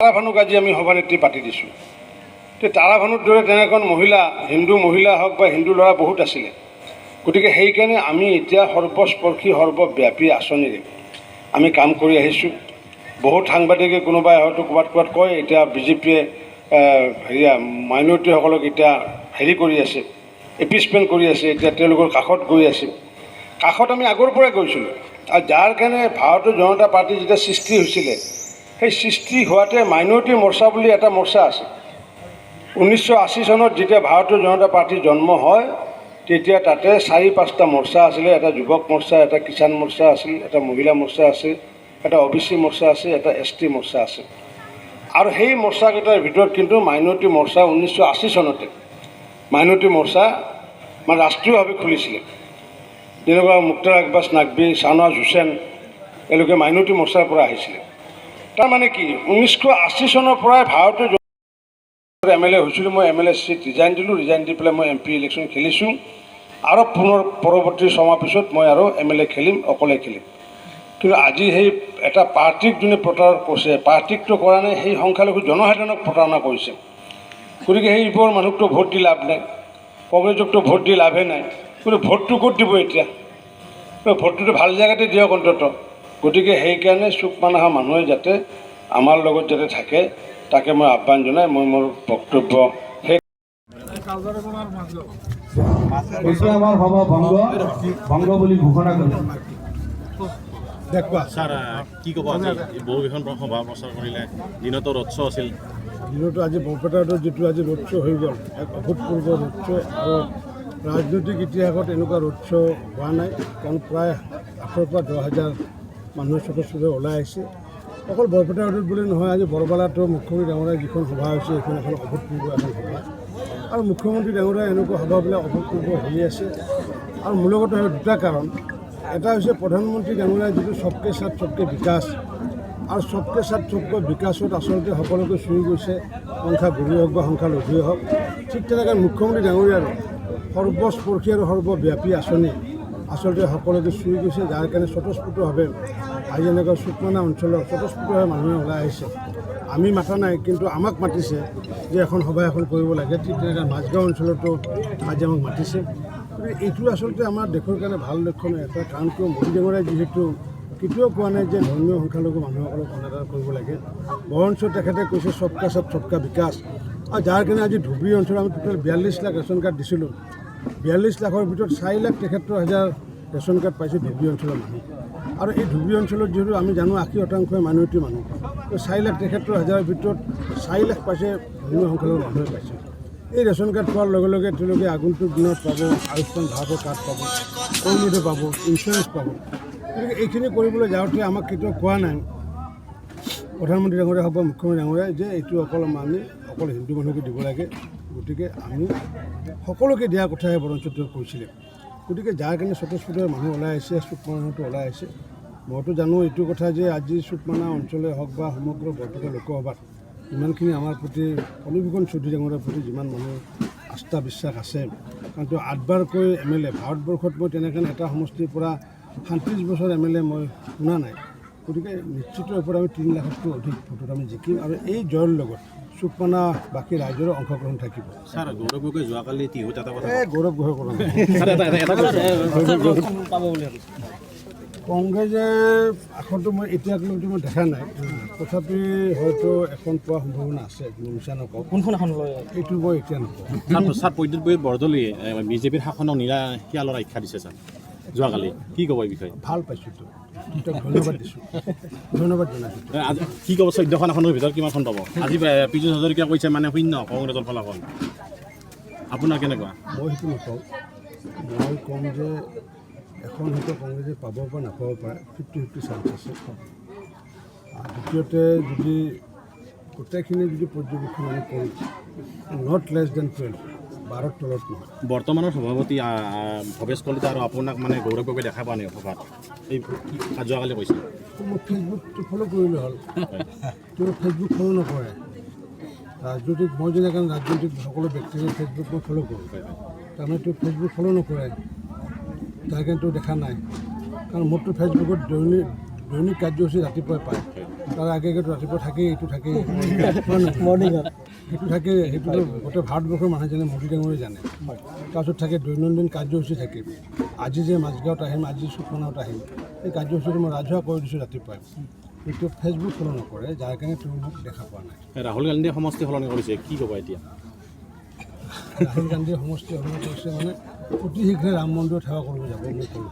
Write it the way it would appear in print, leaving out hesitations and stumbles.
তাৰাভানুক আজি আমি সভানেত্ৰী পাতি দিছোঁ। তাৰাভানুৰ দৰে তেনেখন মহিলা, হিন্দু মহিলা হওক বা হিন্দু ল'ৰা বহুত আছিলে। গতিকে সেইকাৰণে আমি এতিয়া সৰ্বস্পৰ্শী সৰ্বব্যাপী আঁচনিৰে আমি কাম কৰি আহিছোঁ। বহুত সাংবাদিকে কোনোবাই হয়তো ক'ৰবাত কয় এতিয়া বিজেপিয়ে মাইনৰিটিসকলক এতিয়া কৰি আছে, এপিছমেণ্ট কৰি আছে, এতিয়া তেওঁলোকৰ কাষত গৈ আছে। কাষত আমি আগৰ পৰাই গৈছিলোঁ। আৰু যাৰ কাৰণে ভাৰতীয় জনতা পাৰ্টি যেতিয়া সৃষ্টি হৈছিলে, সেই সৃষ্টি হোৱাতে মাইনৰিটি মৰ্চা বুলি এটা মৰ্চা আছে। 1980 চনত যেতিয়া ভাৰতীয় জনতা পাৰ্টি জন্ম হয়, তেতিয়া তাতে 4-5টা মৰ্চা আছিলে। এটা যুৱক মৰ্চা, এটা কিষাণ মৰ্চা আছিল, এটা মহিলা মৰ্চা আছে, এটা OBC মৰ্চা আছে, এটা ST মৰ্চা আছে। আৰু সেই মৰ্চাকেইটাৰ ভিতৰত কিন্তু মাইনৰিটি মৰ্চা 1980 চনতে মাইনৰিটি মৰ্চা মানে ৰাষ্ট্ৰীয়ভাৱে খুলিছিলে। যেনেকুৱা মুক্তাৰ আকবাছ নাকবী, শ্বাহনৱাজ হুছেইন, এওঁলোকে মাইনৰিটি মৰ্চাৰ পৰা আহিছিলে। তাৰমানে কি 1980 চনৰ পৰাই ভাৰতীয় MLA হৈছিলোঁ। মই MLA চিট ৰিজাইন দিলোঁ, ৰিজাইন দি পেলাই মই MP ইলেকশ্যন খেলিছোঁ। আৰু পুনৰ পৰৱৰ্তী ছমাহ পিছত মই আৰু MLA খেলিম, অকলে খেলিম। কিন্তু আজি সেই এটা পাৰ্টিক যোনে প্ৰতাৰণ কৰিছে, পাৰ্টিকটো কৰা নাই, সেই সংখ্যালঘু জনসাধাৰণক প্ৰতাৰণা কৰিছে। গতিকে সেইবোৰ মানুহকতো ভোট দি লাভ নাই, কংগ্ৰেছকতো ভোট দি লাভে নাই। কিন্তু ভোটটো ক'ত দিব এতিয়া? ভোটটোতো ভাল জেগাতে দিয়ক অন্ততঃ। গতিকে সেইকাৰণে চুক মানহা মানুহে যাতে আমাৰ লগত যাতে থাকে, তাকে মই আহ্বান জনাই মই মোৰ বক্তব্য শেষ। এতিয়া আমাৰ সভা ভংগ বুলি ঘোষণা কৰিলে। ছাৰ কি ক'ব, আজি বহুকেইখন সভা প্ৰচাৰ কৰিলে, দিনতো ৰোড শ্ব' আছিল। দিনতো আজি বৰপেটাত যিটো আজি ৰোড শ্ব' হৈ গ'ল, এক অভূতপূৰ্ব ৰোড শ্ব'। আৰু ৰাজনৈতিক ইতিহাসত এনেকুৱা ৰোড শ্ব' হোৱা নাই, কাৰণ প্ৰায় 8,000 পৰা 10,000 মানুহে স্বতঃস্ফূৰ্তে ওলাই আহিছে। অকল বৰপেটা ৰোডত বুলি নহয়, আজি বৰবালাতো মুখ্যমন্ত্ৰী ডাঙৰীয়াৰ যিখন সভা হৈছে, সেইখন এখন অভূতপূৰ্ব এখন সভা। আৰু মুখ্যমন্ত্ৰী ডাঙৰীয়া এনেকুৱা সভাবিলাক অভূতপূৰ্ব হৈ আছে। আৰু মূলগত দুটা কাৰণ। এটা হৈছে প্ৰধানমন্ত্ৰী ডাঙৰীয়াৰ যিটো সবকে সাথ সবকে বিকাশ, আৰু সবকে সাথ সবকে বিকাশত আচলতে সকলোকে চুই গৈছে, সংখ্যাগুৰু হওক বা সংখ্যালঘুৱে হওক। ঠিক তেনেকৈ মুখ্যমন্ত্ৰী ডাঙৰীয়াৰো সৰ্বস্পৰ্শী আৰু সৰ্বব্যাপী আঁচনি আচলতে সকলোকে চুই গৈছে, যাৰ কাৰণে স্বতঃস্ফূৰ্তভাৱে আজি এনেকুৱা চুকমানা অঞ্চলৰ স্বতঃস্ফূৰ্তভাৱে মানুহে ওলাই আহিছে। আমি মাতা নাই, কিন্তু আমাক মাতিছে যে এখন সভা এখন কৰিব লাগে। ঠিক তেনেকৈ মাজগাঁও অঞ্চলতো আজি আমাক মাতিছে। গতিকে এইটো আচলতে আমাৰ দেশৰ কাৰণে ভাল লক্ষণ এটা। কাৰণ কিয় মোদী ডাঙৰীয়াই যিহেতু কেতিয়াও কোৱা নাই যে ধৰ্মীয় সংখ্যালঘু মানুহসকলক অনাদাৰ কৰিব লাগে, বৰঞ্চ তেখেতে কৈছে সবকা সাথ সবকা বিকাশ। আৰু যাৰ কাৰণে আজি ধুবুৰী অঞ্চলত আমি টোটেল 42 লাখ ৰেচন কাৰ্ড দিছিলোঁ। 42 লাখৰ ভিতৰত 4,73,000 ৰেচন কাৰ্ড পাইছে ধুবুৰী অঞ্চলৰ মানুহ। আৰু এই ধুবুৰী অঞ্চলত যিহেতু আমি জানো 80% মাইনৰিটি মানুহ, তো 4,73,000ৰ ভিতৰত 4 লাখ পাইছে ধৰ্মীয় সংখ্যালঘু মানুহে পাইছে। এই ৰেচন কাৰ্ড পোৱাৰ লগে লগে তেওঁলোকে আগন্তুক দিনত পাব আয়ুষ্মান ভাৰতৰ কাৰ্ড পাব, অৰুণোদয় পাব, ইঞ্চুৰেঞ্চ পাব। গতিকে এইখিনি কৰিবলৈ যাওঁতে আমাক কেতিয়াও কোৱা নাই প্ৰধানমন্ত্ৰী ডাঙৰীয়া হওক বা মুখ্যমন্ত্ৰী ডাঙৰীয়াই যে এইটো অকল হিন্দু মানুহকে দিব লাগে। গতিকে আমি সকলোকে দিয়াৰ কথাহে বৰঞ্চ তেওঁ কৈছিলে। গতিকে যাৰ কাৰণে স্বতঃস্ফূৰ্তভাৱে মানুহ ওলাই আহিছে, চুকমানাটো ওলাই আহিছে। মইতো জানো এইটো কথা যে আজি চুকমানা অঞ্চলে হওক বা সমগ্ৰ বৰপেটা লোকসভাত ইমানখিনি আমাৰ প্ৰতি ফণীভূষণ চৌধুৰী ডাঙৰীয়াৰ প্ৰতি যিমান মানুহৰ আস্থা বিশ্বাস আছে, কাৰণ তেওঁ 8বাৰকৈ MLA। ভাৰতবৰ্ষত মই তেনেকৈ এটা সমষ্টিৰ পৰা 37 বছৰ MLA মই শুনা নাই। গতিকে নিশ্চিত ওপৰত আমি 3 লাখতকৈ অধিক ভোটত আমি জিকিম। আৰু এই জয়ৰ লগত চুকমানা বাকী ৰাইজৰো অংশগ্ৰহণ থাকিব। ছাৰ গৌৰৱ গগৈ যোৱাকালি টিহুত এটা কথা গৌৰৱ গগৈ কৰা নাই। কংগ্ৰেছে আসনটো মই এতিয়ালৈকে মই দেখা নাই, তথাপি হয়তো এখন পোৱাৰ সম্ভাৱনা আছে। মিছা নকওঁ, কোনখন এখন লয় এইটো মই এতিয়া নকওঁ। ছাৰ প্ৰদ্যুৎ বৰদলৈয়ে বিজেপিৰ শাসনক শিয়ালৰ আখ্যা দিছে ছাৰ যোৱাকালি, কি ক'ব এই বিষয়ে? ভাল পাইছোঁ, ধন্যবাদ দিছোঁ, ধন্যবাদ জনাইছোঁ। আজি কি ক'ব 14খন আসনৰ ভিতৰত কিমানখন পাব? আজি পীযুষ হাজৰিকাই কৈছে মানে 0 কংগ্ৰেছৰ ফলাফল। আপোনাৰ কেনেকুৱা? মই সেইটো নকওঁ। মই ক'ম যে এখন হয়তো কংগ্ৰেছে পাব বা নাপাব পাৰে, 50-50 চান্স আছে। দ্বিতীয়তে যদি গোটেইখিনি যদি পৰ্যবেক্ষণ আমি কৰোঁ, নট লেছ দেন 12, 12ৰ তলত নহয়। বৰ্তমানৰ সভাপতি ভৱেশ কলিতা আৰু আপোনাক মানে গৌৰৱ গগৈ দেখা পোৱা নাই সভাত, এই যোৱাকালি কৈছে। মই ফেচবুকটো ফ'ল' কৰিলে হ'ল, তেওঁ ফেচবুক ফ'ল' নকৰে। ৰাজনৈতিক মই যেনেকৈ ৰাজনৈতিক সকলো ব্যক্তিগত ফেচবুক মই ফ'ল' কৰোঁ, তাৰমানে তেওঁ ফেচবুক ফ'ল' নকৰে, তাৰ কাৰণে তেওঁ দেখা নাই। কাৰণ মোৰতো ফেচবুকত দৈনিক কাৰ্যসূচী ৰাতিপুৱাই পায়। তাৰ আগে আগেতো ৰাতিপুৱা থাকেই, এইটো থাকেই, সেইটো থাকে, সেইটোতো গোটেই ভাৰতবৰ্ষৰ মানুহজনে মোদী ডাঙৰে জানে। তাৰপিছত থাকে দৈনন্দিন কাৰ্যসূচী থাকে। আজি যে মাজগাঁৱত আহিম, আজি সুখনাত আহিম, এই কাৰ্যসূচীটো মই ৰাজহুৱা কৰি দিছোঁ ৰাতিপুৱাই। কিন্তু ফেচবুক ফ'ল' নকৰে, যাৰ কাৰণে তেওঁ মোক দেখা পোৱা নাই। ৰাহুল গান্ধীয়ে সমষ্টি সলনি কৰিছে, কি ক'বা এতিয়া? ৰাহুল গান্ধীয়ে সমষ্টি সলনি কৰিছে মানে অতি শীঘ্ৰে ৰাম মন্দিৰত সেৱা কৰিব যাব, মই ক'লোঁ।